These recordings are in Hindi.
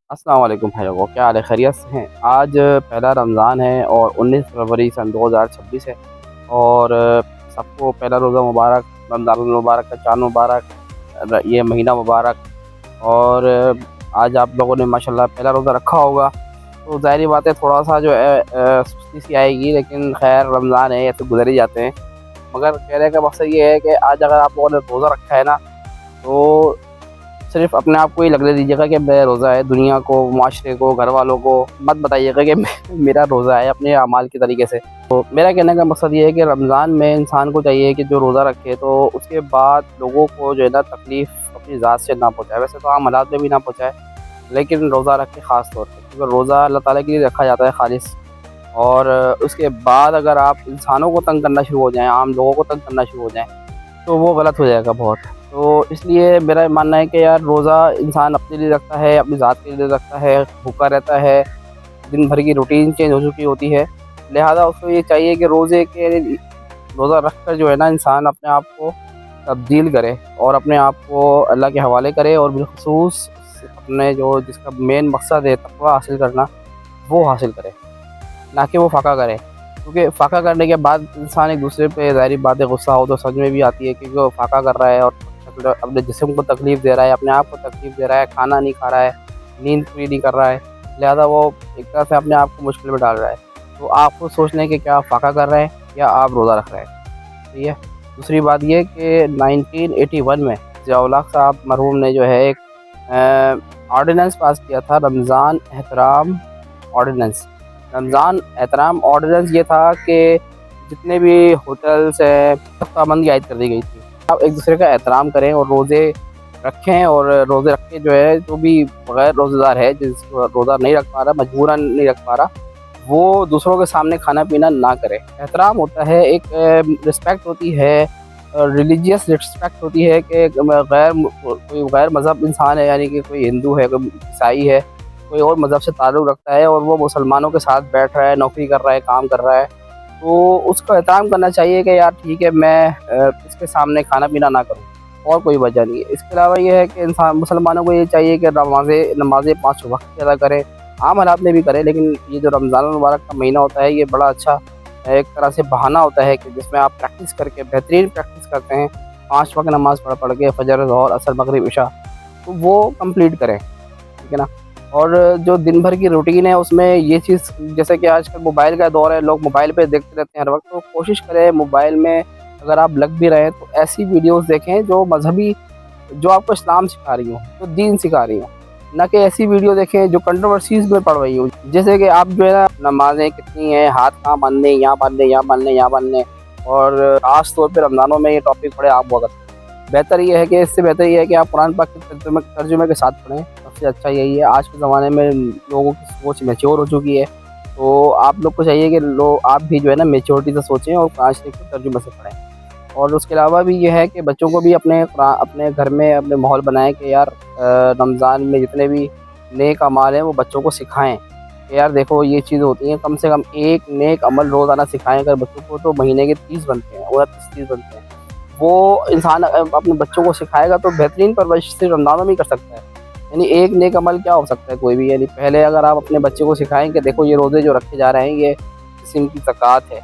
अस्सलाम वालेकुम भाई लोगों, क्या हाल है? खैरियत से हैं? आज पहला रमज़ान है और 19 फरवरी सन 2026 है। और सबको पहला रोज़ा मुबारक, रमज़ानुल मुबारक का चाँद मुबारक, ये महीना मुबारक। और आज आप लोगों ने माशाल्लाह पहला रोज़ा रखा होगा, तो ज़ाहिर-सी बात है थोड़ा-सा जो है सुस्ती सी आएगी, लेकिन खैर रमज़ान है, ऐसे गुज़र ही जाते हैं। मगर कहने का मकसद ये है कि आज अगर आप लोगों ने रोज़ा रखा है ना, तो सिर्फ़ अपने आप को ही लगने दीजिएगा कि मेरा रोज़ा है। दुनिया को, माशरे को, घर वालों को मत बताइएगा कि मेरा रोज़ा है, अपने अमाल के तरीके से। तो मेरा कहने का मकसद ये है कि रमज़ान में इंसान को चाहिए कि जो रोज़ा रखे, तो उसके बाद लोगों को जो है ना तकलीफ़ अपनी ज़ात से ना पहुँचाए। वैसे तो आम हालात में भी ना पहुँचाए, लेकिन रोज़ा रखे ख़ास तौर पे, क्योंकि रोज़ा अल्लाह ताला के लिए रखा जाता है खालिस। और उसके बाद अगर आप इंसानों को तंग करना शुरू हो जाएँ, आम लोगों को तंग करना शुरू हो जाएँ, तो वो गलत हो जाएगा बहुत। तो इसलिए मेरा मानना है कि यार रोज़ा इंसान अपने लिए रखता है, अपनी ज़ात के लिए रखता है, भूखा रहता है, दिन भर की रूटीन चेंज हो चुकी होती है। लिहाज़ा उसको ये चाहिए कि रोज़ा रख कर जो है ना इंसान अपने आप को तब्दील करे और अपने आप को अल्लाह के हवाले करे, और बिलख़ुसूस अपने जो जिसका मेन मकसद है तक़वा हासिल करना, वो हासिल करे, ना कि वो फ़ाका करे। क्योंकि फ़ाका करने के बाद इंसान एक दूसरे पे ज़ाहिर बात है गुस्सा हो तो समझ में भी आती है, क्योंकि वो फ़ाका कर रहा है और अपने जिस्म को तकलीफ़ दे रहा है, अपने आप को तकलीफ़ दे रहा है, खाना नहीं खा रहा है, नींद पूरी नहीं कर रहा है, लिहाज़ा वो एक तरह से अपने आप को मुश्किल में डाल रहा है। तो आपको सोचना है कि क्या आप फ़ाका कर रहे हैं या आप रोज़ा रख रहे हैं, ठीक है। दूसरी बात ये कि 1981 में ज़िया-उल-हक़ साहब मरहूम ने जो है एक ऑर्डिनेंस पास किया था, रमज़ान एहतराम ऑर्डिनेंस। रमज़ान एहतराम ऑर्डिनेंस ये था कि जितने भी होटल्स हैं, सब पाबंदी आयद कर दी गई थी। आप एक दूसरे का एहतराम करें और रोज़े रखें, और रोज़े रख के जो है जो भी बग़ैर रोज़ेदार है, जिसको रोज़ा नहीं रख पा रहा, मजबूरन नहीं रख पा रहा, वो दूसरों के सामने खाना पीना ना करे। एहतराम होता है, एक रिस्पेक्ट होती है, रिलीजियस रिस्पेक्ट होती है कि कोई गैर मज़हब इंसान है, यानी कि कोई हिंदू है, कोई ईसाई है, कोई और मज़हब से ताल्लुक़ रखता है और वो मुसलमानों के साथ बैठ रहा है, नौकरी कर रहा है, काम कर रहा है, तो उसको एहतराम करना चाहिए कि यार ठीक है, मैं इसके सामने खाना पीना ना करूँ, और कोई वजह नहीं है। इसके अलावा ये है कि इंसान मुसलमानों को ये चाहिए कि नमाज़ें 5 वक़्त अदा करें, आम हालात में भी करें, लेकिन ये जो रमज़ान मुबारक का महीना होता है, ये बड़ा अच्छा एक तरह से बहाना होता है कि जिसमें आप प्रैक्टिस करके बेहतरीन प्रैक्टिस करते हैं, 5 वक़्त नमाज़ पढ़ के फ़जर, ज़ोहर, असर, मगरिब, इशा, तो वो कंप्लीट करें, ठीक है ना। और जो दिन भर की रूटीन है उसमें ये चीज़, जैसे कि आजकल मोबाइल का दौर है, लोग मोबाइल पे देखते रहते हैं हर वक्त, तो कोशिश करें मोबाइल में अगर आप लग भी रहे हैं तो ऐसी वीडियोस देखें जो मजहबी, जो आपको इस्लाम सिखा रही हो, जो दीन सिखा रही हो, ना कि ऐसी वीडियो देखें जो कंट्रोवर्सीज़ में पड़ रही हो। जैसे कि आप जो है ना, नमाज़ें कितनी हैं, हाथ कहाँ बांधने, यहाँ बांधने, यहाँ बांधने, यहाँ बांधने, और ख़ास तौर पे रमज़ानों में ये टॉपिक बड़े आम हुआ करते हैं। बेहतर ये है कि इससे बेहतर ये है कि आप कुरान पाक के तर्जुमे के साथ पढ़ें, सबसे अच्छा यही है। आज के ज़माने में लोगों की सोच मैच्योर हो चुकी है, तो आप लोग को चाहिए कि आप भी जो है ना मैच्योरिटी से सोचें और कुरान शरीफ के तर्जुमे से पढ़ें। और उसके अलावा भी ये है कि बच्चों को भी अपने घर में अपने माहौल बनाएं कि यार रमज़ान में जितने भी नेक अमाल हैं वो बच्चों को सिखाएं कि यार देखो ये चीज़ होती है, कम से कम एक नेक अमल रोज़ाना सिखाएं अगर बच्चों को, तो महीने के 30 बनते हैं, और 30 बनते हैं। वो इंसान अपने बच्चों को सिखाएगा तो बेहतरीन परवरिश सिर्फ रमज़ान में ही कर सकता है। यानी एक नेक अमल क्या हो सकता है कोई भी, यानी पहले अगर आप अपने बच्चे को सिखाएं कि देखो ये रोज़े जो रखे जा रहे हैं ये किस्म की ज़कात है,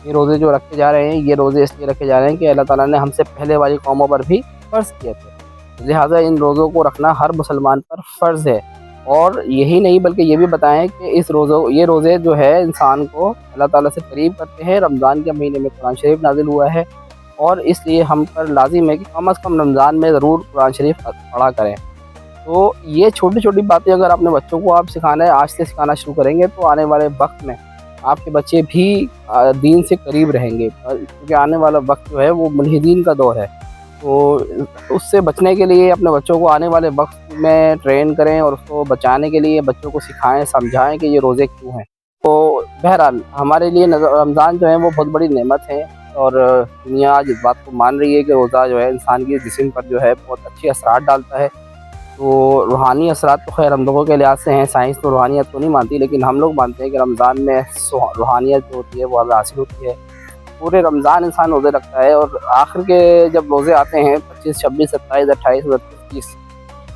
ये रोज़े जो रखे जा रहे हैं ये रोज़े इसलिए रखे जा रहे हैं कि अल्लाह ताला ने हमसे पहले वाली कौमों पर भी फ़र्ज़ किए थे, लिहाजा इन रोज़ों को रखना हर मुसलमान पर फ़र्ज़ है। और यही नहीं बल्कि ये भी बताएं कि ये रोज़े जो है इंसान को अल्लाह ताला से करीब करते हैं। रमज़ान के महीने में कुरान शरीफ नाज़िल हुआ है, और इसलिए हम पर लाजिम है कि कम से कम रमज़ान में ज़रूर कुरान शरीफ पढ़ा करें। तो ये छोटी-छोटी बातें अगर अपने बच्चों को आप सिखाना है, आज से सिखाना शुरू करेंगे, तो आने वाले वक्त में आपके बच्चे भी दीन से करीब रहेंगे, क्योंकि आने वाला वक्त जो है वो मुल्हिदीन का दौर है। तो उससे बचने के लिए अपने बच्चों को आने वाले वक्त में ट्रेन करें, और उसको बचाने के लिए बच्चों को सिखाएं, समझाएं कि ये रोज़े क्यों हैं। तो बहरहाल हमारे लिए रमज़ान जो है वो बहुत बड़ी नेमत है, और दुनिया आज इस बात को मान रही है कि रोज़ा जो है इंसान के जिस्म पर जो है बहुत अच्छे असरात डालता है। तो रूहानी असरात तो खैर हम लोगों के लिहाज से हैं, साइंस तो रूहानियत को नहीं मानती, लेकिन हम लोग मानते हैं कि रमज़ान में रूहानियत जो होती है वो हासिल होती है। पूरे रमज़ान इंसान रोज़े रखता है, और आखिर के जब रोज़े आते हैं 25, 26, 27, 28, 29, 30,